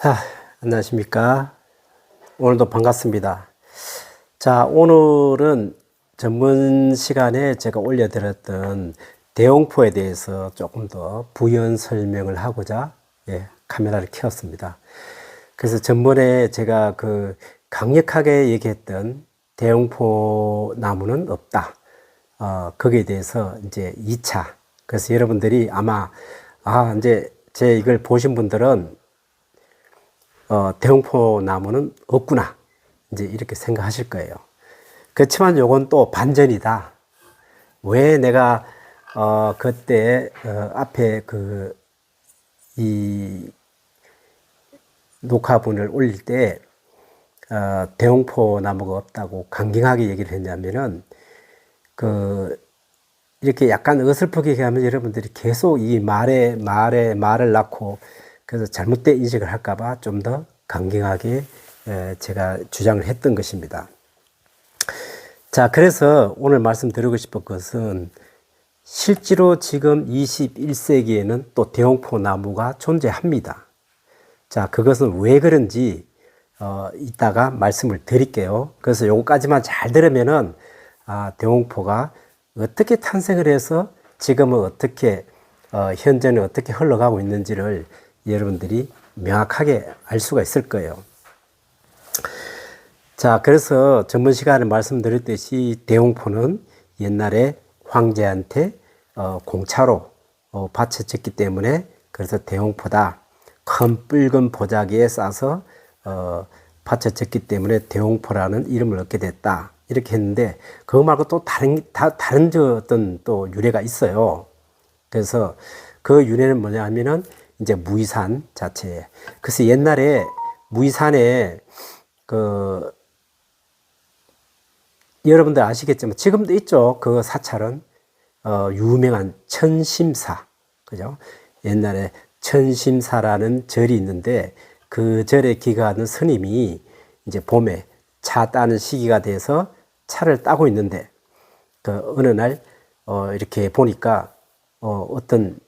아, 안녕하십니까. 오늘도 반갑습니다. 자, 오늘은 전문 시간에 제가 올려드렸던 대용포에 대해서 조금 더 부연 설명을 하고자 카메라를 켰습니다. 그래서 전번에 제가 강력하게 얘기했던 대용포 나무는 없다. 거기에 대해서 이제 2차. 그래서 여러분들이 아마, 이제 제 이걸 보신 분들은 대홍포 나무는 없구나. 이제 이렇게 생각하실 거예요. 그렇지만 요건 또 반전이다. 왜 내가, 그때, 앞에 이 녹화분을 올릴 때, 대홍포 나무가 없다고 강경하게 얘기를 했냐면은, 이렇게 약간 어설프게 하면 여러분들이 계속 이 말을 낳고 그래서 잘못된 인식을 할까봐 좀 더 강경하게 제가 주장을 했던 것입니다. 자, 그래서 오늘 말씀드리고 싶은 것은 실제로 지금 21세기에는 또 대홍포 나무가 존재합니다. 자, 그것은 왜 그런지 이따가 말씀을 드릴게요. 그래서 요거까지만 잘 들으면은 대홍포가 어떻게 탄생을 해서 지금은 어떻게 현재는 어떻게 흘러가고 있는지를 여러분들이 명확하게 알 수가 있을 거예요. 자, 그래서 전번 시간에 말씀드렸듯이 대홍포는 옛날에 황제한테 공차로 바쳐졌기 때문에 그래서 대홍포다. 큰 붉은 보자기에 싸서 바쳐졌기 때문에 대홍포라는 이름을 얻게 됐다. 이렇게 했는데 그거 말고 또 다른 어떤 또 유래가 있어요. 그래서 그 유래는 뭐냐 하면은 이제 무이산 자체. 그래서 옛날에 무이산에 여러분들 아시겠지만 지금도 있죠. 그 사찰은 유명한 천심사. 그죠? 옛날에 천심사라는 절이 있는데 그 절에 기가하는 스님이 이제 봄에 차 따는 시기가 돼서 차를 따고 있는데 어느 날 이렇게 보니까 어떤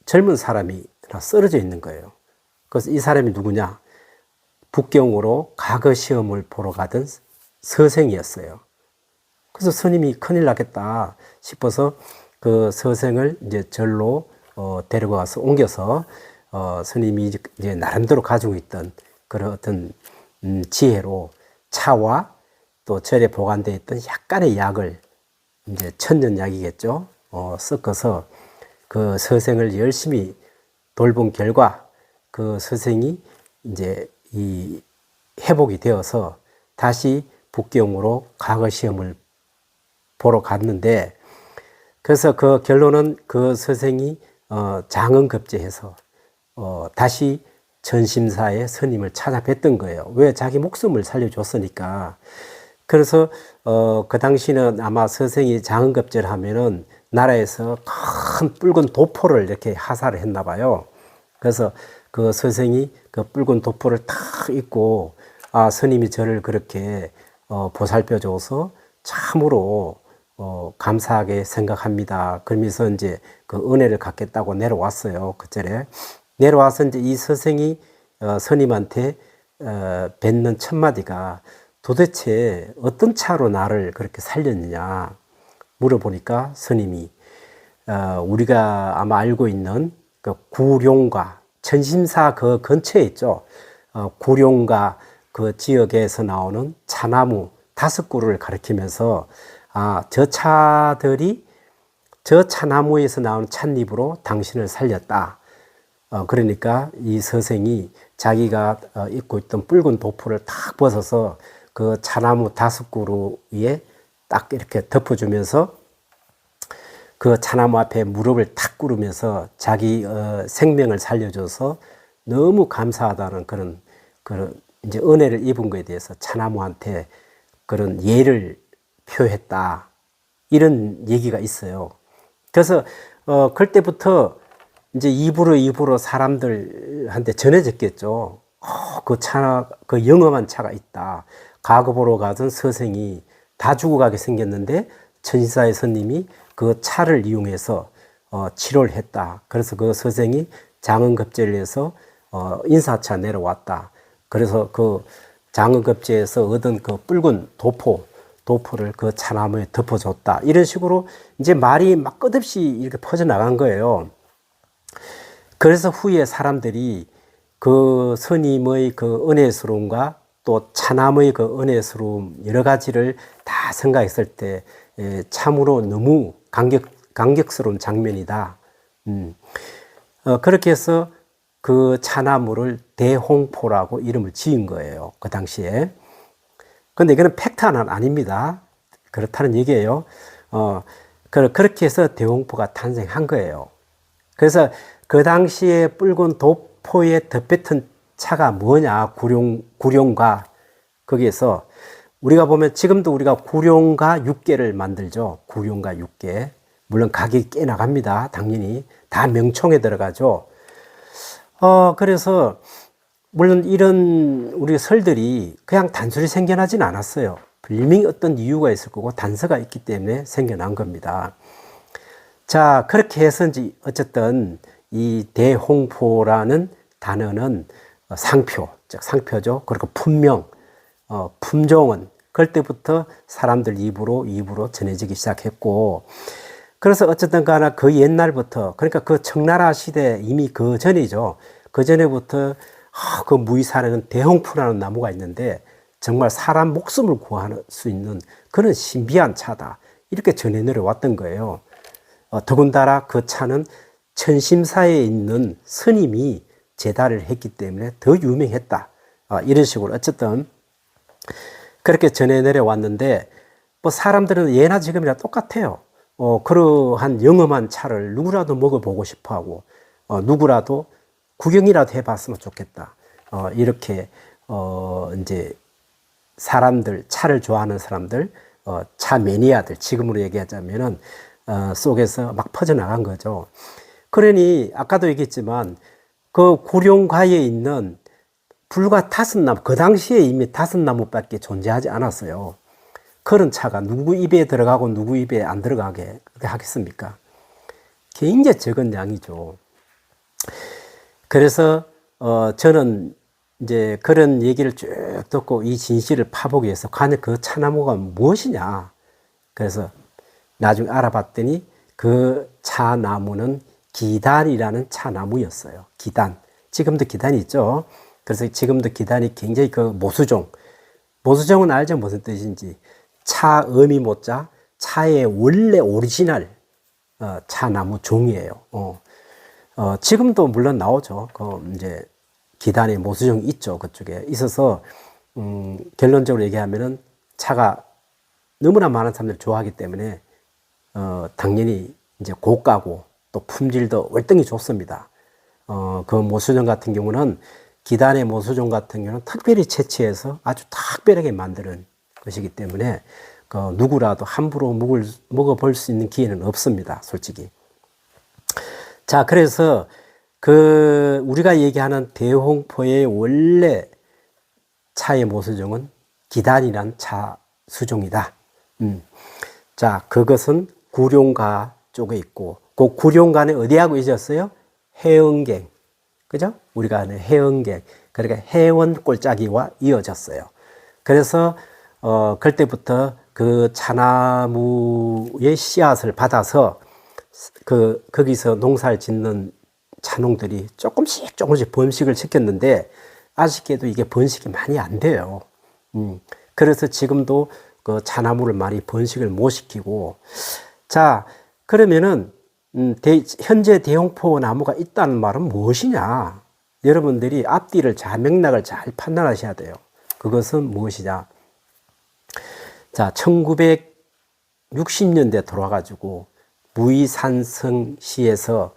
젊은 사람이 쓰러져 있는 거예요. 그래서 이 사람이 누구냐? 북경으로 과거 시험을 보러 가던 서생이었어요. 그래서 스님이 큰일 나겠다 싶어서 그 서생을 이제 절로 데리고 가서 옮겨서 스님이 이제 나름대로 가지고 있던 그런 어떤 지혜로 차와 또 절에 보관되어 있던 약간의 약을 이제 천년약이겠죠. 섞어서 그 서생을 열심히 돌본 결과 그 서생이 이제 이 회복이 되어서 다시 북경으로 과거 시험을 보러 갔는데 그래서 그 결론은 그 서생이 장언급제해서 다시 전심사의 스님을 찾아뵀던 거예요. 왜? 자기 목숨을 살려줬으니까. 그래서 그 당시는 아마 서생이 장언급제를 하면은 나라에서 큰 붉은 도포를 이렇게 하사를 했나 봐요. 그래서 그 서생이 그 붉은 도포를 탁 입고 스님이 저를 그렇게 보살펴줘서 참으로 감사하게 생각합니다. 그러면서 이제 그 은혜를 갖겠다고 내려왔어요. 그 절에 내려와서 이제 이 서생이 스님한테 뱉는 첫 마디가 도대체 어떤 차로 나를 그렇게 살렸느냐 물어보니까 스님이 우리가 아마 알고 있는 그 구룡가 천심사 그 근처에 있죠. 구룡가 그 지역에서 나오는 차나무 5그루를 가리키면서 저 차들이 저 차나무에서 나오는 찻잎으로 당신을 살렸다. 그러니까 이 서생이 자기가 입고 있던 붉은 도포를 탁 벗어서 그 차나무 5그루 위에 딱 이렇게 덮어주면서 그 차나무 앞에 무릎을 탁 꿇으면서 자기 생명을 살려줘서 너무 감사하다는 그런 이제 은혜를 입은 거에 대해서 차나무한테 그런 예를 표했다. 이런 얘기가 있어요. 그래서 그때부터 이제 입으로 사람들한테 전해졌겠죠. 그 영험한 차가 있다. 과거 보러 가던 서생이 다 죽어가게 생겼는데 천시사의 스님이 그 차를 이용해서 치료를 했다. 그래서 그 서생이 장언급제를 해서 인사차 내려왔다. 그래서 그 장흥급제에서 얻은 그 붉은 도포를 그 차나무에 덮어줬다. 이런 식으로 이제 말이 막 끝없이 이렇게 퍼져나간 거예요. 그래서 후에 사람들이 그 스님의 그 은혜스러움과 또 차나무의 그 은혜스러움 여러 가지를 다 생각했을 때 참으로 너무 감격스러운 장면이다. 그렇게 해서 그 차나무를 대홍포라고 이름을 지은 거예요. 그 당시에. 근데 이거는 팩트는 아닙니다. 그렇다는 얘기예요. 그렇게 해서 대홍포가 탄생한 거예요. 그래서 그 당시에 붉은 도포에 덮였던 차가 뭐냐? 구룡가. 거기에서 우리가 보면 지금도 우리가 구룡가 육개를 만들죠. 구룡가 육개. 물론 가격이 꽤 나갑니다. 당연히. 다 명총에 들어가죠. 그래서 물론 이런 우리 설들이 그냥 단순히 생겨나진 않았어요. 분명히 어떤 이유가 있을 거고 단서가 있기 때문에 생겨난 겁니다. 자, 그렇게 해서인지 어쨌든 이 대홍포라는 단어는 상표, 즉 상표죠. 그리고 품명, 품종은 그럴 때부터 사람들 입으로 전해지기 시작했고, 그래서 어쨌든 간에 그 옛날부터, 그러니까 그 청나라 시대 이미 그 전이죠. 그 전에부터 그 무이산에는 대홍포라는 나무가 있는데 정말 사람 목숨을 구할 수 있는 그런 신비한 차다. 이렇게 전해 내려왔던 거예요. 더군다나 그 차는 천심사에 있는 스님이 제달을 했기 때문에 더 유명했다. 이런 식으로 어쨌든 그렇게 전해 내려왔는데 뭐 사람들은 예나 지금이나 똑같아요. 그러한 영험한 차를 누구라도 먹어보고 싶어 하고, 누구라도 구경이라도 해봤으면 좋겠다. 이렇게, 이제 사람들, 차를 좋아하는 사람들, 차 매니아들, 지금으로 얘기하자면은, 속에서 막 퍼져나간 거죠. 그러니, 아까도 얘기했지만, 그 구룡가에 있는 불과 5나무, 그 당시에 이미 5나무밖에 존재하지 않았어요. 그런 차가 누구 입에 들어가고 누구 입에 안 들어가게 하겠습니까? 굉장히 적은 양이죠. 그래서 저는 이제 그런 얘기를 쭉 듣고 이 진실을 파보기 위해서 과연 그 차나무가 무엇이냐. 그래서 나중에 알아봤더니 그 차나무는 기단이라는 차나무였어요. 기단. 지금도 기단이 있죠. 그래서 지금도 기단이 굉장히 그 모수종은 알죠? 무슨 뜻인지. 차 음이 못자 차의 원래 오리지널 차나무 종이에요. 지금도 물론 나오죠. 이제 기단의 모수종이 있죠. 그쪽에 있어서 결론적으로 얘기하면은 차가 너무나 많은 사람들이 좋아하기 때문에 당연히 이제 고가고 또 품질도 월등히 좋습니다. 그 모수종 같은 경우는 기단의 모수종 같은 경우는 특별히 채취해서 아주 특별하게 만드는 것이기 때문에 누구라도 함부로 먹어볼 수 있는 기회는 없습니다. 솔직히. 자, 그래서 우리가 얘기하는 대홍포의 원래 차의 모수종은 기단이란 차 수종이다. 자, 그것은 구룡가 쪽에 있고, 그 구룡가는 어디하고 있었어요? 해엉갱. 그죠? 우리가 아는 해엉갱. 그러니까 해원 골짜기와 이어졌어요. 그래서 그때부터 그 차나무의 씨앗을 받아서 거기서 농사를 짓는 차농들이 조금씩 번식을 시켰는데 아쉽게도 이게 번식이 많이 안 돼요. 그래서 지금도 그 차나무를 많이 번식을 못 시키고, 자, 그러면은 현재 대홍포 나무가 있다는 말은 무엇이냐? 여러분들이 앞뒤를 맥락을 잘 판단하셔야 돼요. 그것은 무엇이냐? 자, 1960년대 돌아가지고 무이산성시에서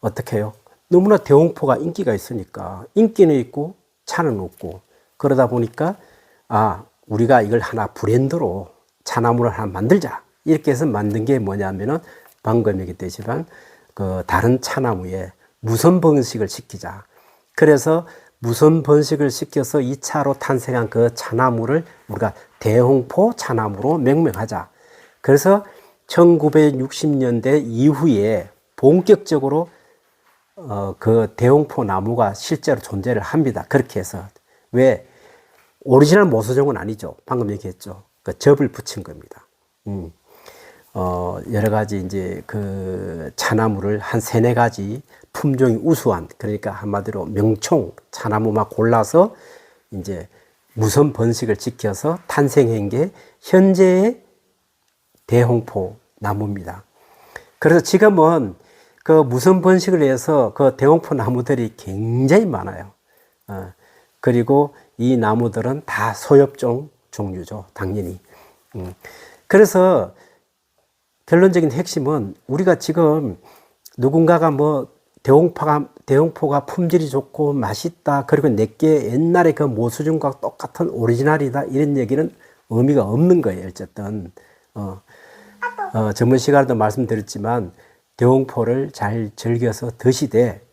어떻게 해요? 너무나 대홍포가 인기가 있으니까 인기는 있고 차는 없고, 그러다 보니까 우리가 이걸 하나 브랜드로 차나무를 하나 만들자, 이렇게 해서 만든 게 뭐냐면은 방금 얘기했지만 그 다른 차나무에 무선 번식을 시키자. 그래서 무선 번식을 시켜서 2차로 탄생한 그 차나무를 우리가 대홍포 차나무로命名하자. 그래서 1960년대 이후에 본격적으로 그 대홍포 나무가 실제로 존재를 합니다. 그렇게 해서. 왜? 오리지널 모수종은 아니죠. 방금 얘기했죠. 그 접을 붙인 겁니다. 여러 가지 이제 그 차나무를 한 세네 가지 품종이 우수한, 그러니까 한마디로 명총 차나무만 골라서 이제 무선 번식을 지켜서 탄생한 게 현재의 대홍포 나무입니다. 그래서 지금은 그 무선 번식을 위해서 그 대홍포 나무들이 굉장히 많아요. 그리고 이 나무들은 다 소엽종 종류죠, 당연히. 그래서 결론적인 핵심은 우리가 지금 누군가가 뭐 대홍포가 품질이 좋고 맛있다, 그리고 내게 옛날에 그 모수종과 똑같은 오리지널이다, 이런 얘기는 의미가 없는 거예요. 어쨌든 전번 시간에도 말씀드렸지만 대홍포를 잘 즐겨서 드시되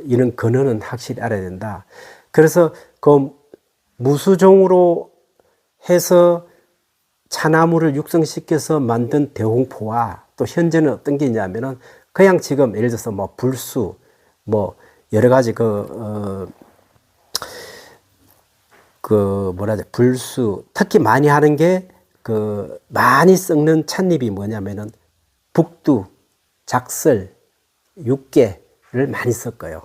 이런 근원은 확실히 알아야 된다. 그래서 그 무수종으로 해서 차나무를 육성시켜서 만든 대홍포와 또 현재는 어떤 게 있냐면은 그냥 지금 예를 들어서 뭐 불수, 뭐 여러 가지 불수, 특히 많이 하는 게 그 많이 썩는 찻잎이 뭐냐면은 북두, 작설, 육개를 많이 섞어요.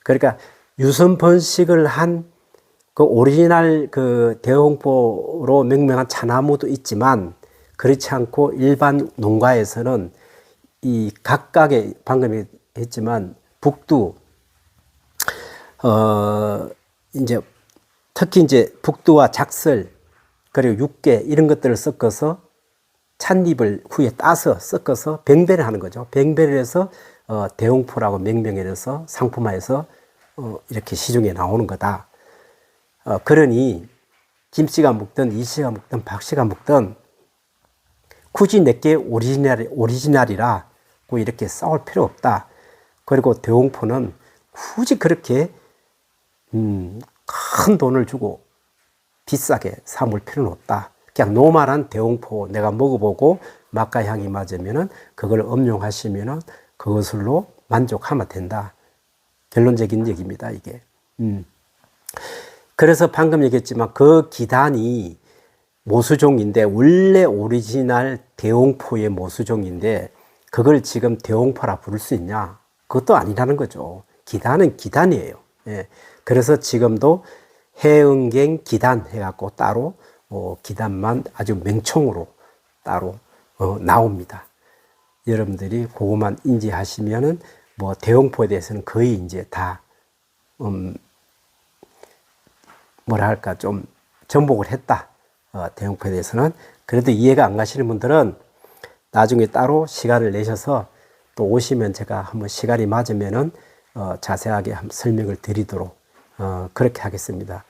그러니까 유선 번식을 한 그 오리지널 그 대홍포로 명명한 차나무도 있지만, 그렇지 않고 일반 농가에서는 이 각각의, 방금 했지만 북두, 이제 특히 이제 북두와 작설 그리고 육개 이런 것들을 섞어서 찻잎을 후에 따서 섞어서 병배를 하는 거죠. 병배를 해서 대홍포라고 명명해서 상품화해서 이렇게 시중에 나오는 거다. 그러니 김씨가 묵든 이씨가 묵든 박씨가 묵든 굳이 내게 오리지널이라고 이렇게 싸울 필요 없다. 그리고 대홍포는 굳이 그렇게 큰 돈을 주고 비싸게 사물 필요는 없다. 그냥 노멀한 대홍포 내가 먹어보고 맛과 향이 맞으면은 그걸 음용하시면은 그것으로 만족하면 된다. 결론적인 얘기입니다, 이게. 그래서 방금 얘기했지만 그 기단이 모수종인데, 원래 오리지널 대홍포의 모수종인데 그걸 지금 대홍포라 부를 수 있냐? 그것도 아니라는 거죠. 기단은 기단이에요. 예. 그래서 지금도 해응갱 기단 해갖고 따로 기단만 아주 명칭으로 따로 나옵니다. 여러분들이 그것만 인지하시면은 뭐 대홍포에 대해서는 거의 이제 다 뭐랄까 좀 전복을 했다. 대홍포에 대해서는. 그래도 이해가 안 가시는 분들은 나중에 따로 시간을 내셔서 또 오시면 제가 한번 시간이 맞으면은 자세하게 한번 설명을 드리도록 그렇게 하겠습니다.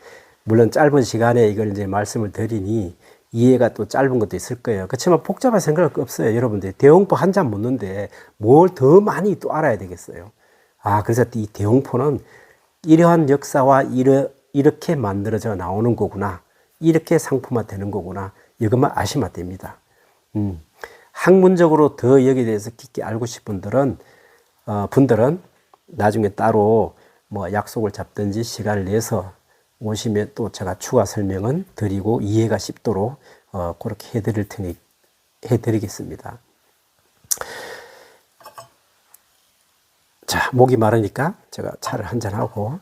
물론 짧은 시간에 이걸 이제 말씀을 드리니 이해가 또 짧은 것도 있을 거예요. 그렇지만 복잡할 생각 없어요. 여러분들 대홍포 한 잔 묻는데 뭘 더 많이 또 알아야 되겠어요. 그래서 이 대홍포는 이러한 역사와 이렇게 만들어져 나오는 거구나, 이렇게 상품화 되는 거구나, 이것만 아시면 됩니다. 학문적으로 더 여기에 대해서 깊게 알고 싶은 분들은 나중에 따로 뭐 약속을 잡든지 시간을 내서 오시면 또 제가 추가 설명은 드리고 이해가 쉽도록 그렇게 해드리겠습니다. 자, 목이 마르니까 제가 차를 한잔하고.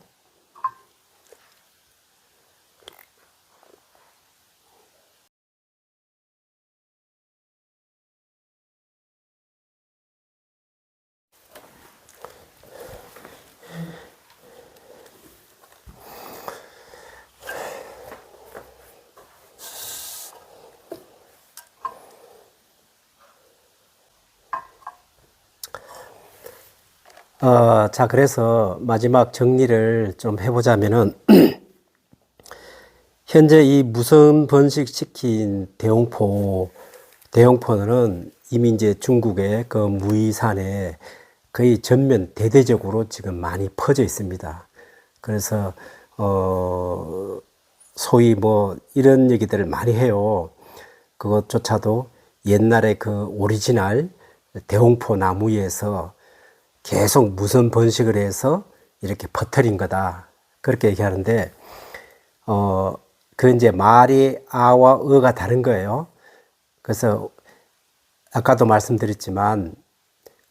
자, 그래서 마지막 정리를 좀 해보자면은, 현재 이 무선 번식시킨 대홍포는 이미 이제 중국의 그 무이산에 거의 전면 대대적으로 지금 많이 퍼져 있습니다. 그래서, 소위 뭐 이런 얘기들을 많이 해요. 그것조차도 옛날에 그 오리지널 대홍포 나무에서 계속 무선 번식을 해서 이렇게 퍼뜨린 거다. 그렇게 얘기하는데, 그 이제 말이 아와 어가 다른 거예요. 그래서 아까도 말씀드렸지만,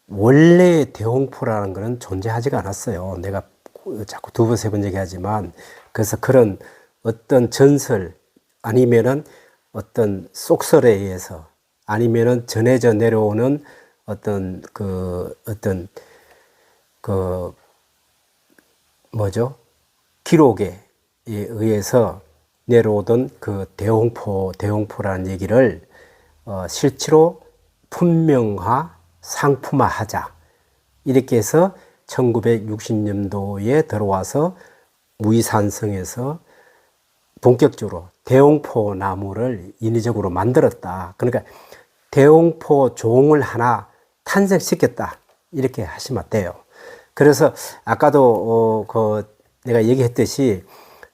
원래 대홍포라는 것은 존재하지가 않았어요. 내가 자꾸 두 번, 세 번 얘기하지만, 그래서 그런 어떤 전설, 아니면은 어떤 속설에 의해서, 아니면은 전해져 내려오는 어떤 뭐죠? 기록에 의해서 내려오던 그 대홍포라는 얘기를 실제로 분명화, 상품화하자. 이렇게 해서 1960년도에 들어와서 무이산성에서 본격적으로 대홍포 나무를 인위적으로 만들었다. 그러니까 대홍포 종을 하나 탄생시켰다. 이렇게 하시면 돼요. 그래서 아까도 내가 얘기했듯이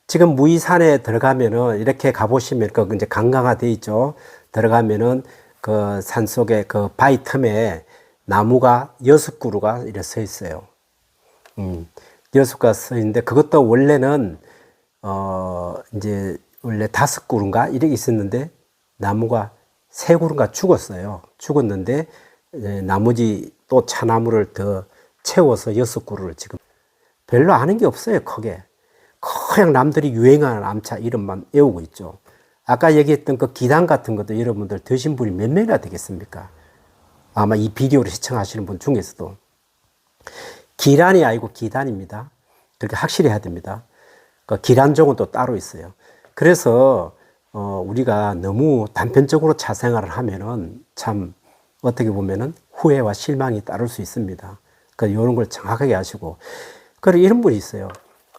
지금 무이산에 들어가면은 이렇게 가보시면 그 이제 강강화돼 있죠. 들어가면은 그 산속에 그 바위 틈에 나무가 6그루가 이렇게 서 있어요. 6그루가 서 있는데 그것도 원래는 이제 원래 5그루인가 이렇게 있었는데 나무가 3그루인가 죽었어요. 죽었는데 나머지 또 차나무를 더 채워서 6그루를 지금 별로 아는 게 없어요. 크게 그냥 남들이 유행하는 암차 이름만 외우고 있죠. 아까 얘기했던 그 기단 같은 것도 여러분들 드신 분이 몇 명이나 되겠습니까? 아마 이 비디오를 시청하시는 분 중에서도. 기란이 아니고 기단입니다. 그렇게 확실히 해야 됩니다. 그 기란종은 또 따로 있어요. 그래서 우리가 너무 단편적으로 차생활을 하면은 참 어떻게 보면은 후회와 실망이 따를 수 있습니다. 그러니까 이런 걸 정확하게 아시고. 그리고 이런 분이 있어요.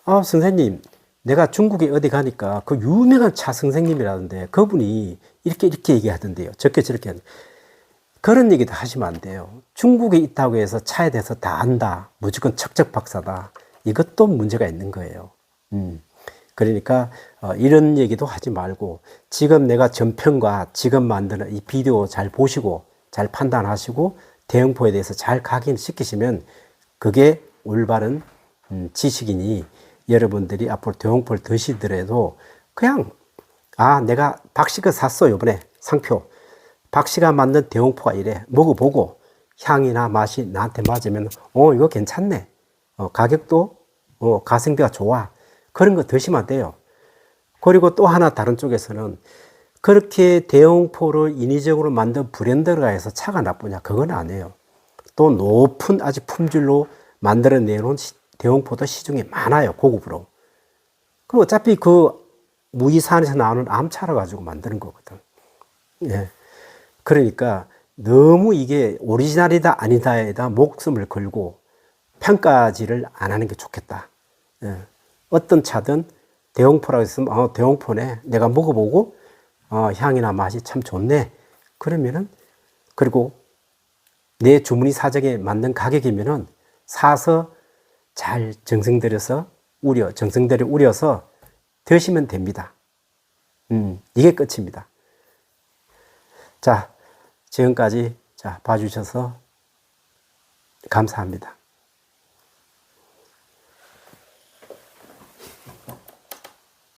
선생님, 내가 중국에 어디 가니까 그 유명한 차 선생님이라는데 그분이 이렇게 얘기하던데요. 저렇게 저렇게. 그런 얘기도 하시면 안 돼요. 중국에 있다고 해서 차에 대해서 다 안다. 무조건 척척박사다. 이것도 문제가 있는 거예요. 그러니까 이런 얘기도 하지 말고 지금 내가 전편과 지금 만드는 이 비디오 잘 보시고 잘 판단하시고 대형포에 대해서 잘 각인시키시면 그게 올바른 지식이니 여러분들이 앞으로 대홍포를 드시더라도 그냥 내가 박씨가 샀어 요번에 상표 박씨가 만든 대홍포가 이래 먹어보고 향이나 맛이 나한테 맞으면 이거 괜찮네 가격도 가성비가 좋아 그런 거 드시면 돼요. 그리고 또 하나 다른 쪽에서는 그렇게 대홍포를 인위적으로 만든 브랜드가 해서 차가 나쁘냐 그건 아니에요. 또 높은 아주 품질로 만들어내놓은 대홍포도 시중에 많아요. 고급으로. 그럼 어차피 그 무이산에서 나오는 암차를 가지고 만드는 거거든. 예. 그러니까 너무 이게 오리지널이다 아니다에다 목숨을 걸고 평가지를 안 하는 게 좋겠다. 예. 어떤 차든 대홍포라고 했으면 대홍포네. 내가 먹어보고 향이나 맛이 참 좋네. 그러면은 그리고 내 주머니 사정에 맞는 가격이면은 사서 잘 정성 들여서 우려서 드시면 됩니다. 이게 끝입니다. 자, 지금까지 봐주셔서 감사합니다.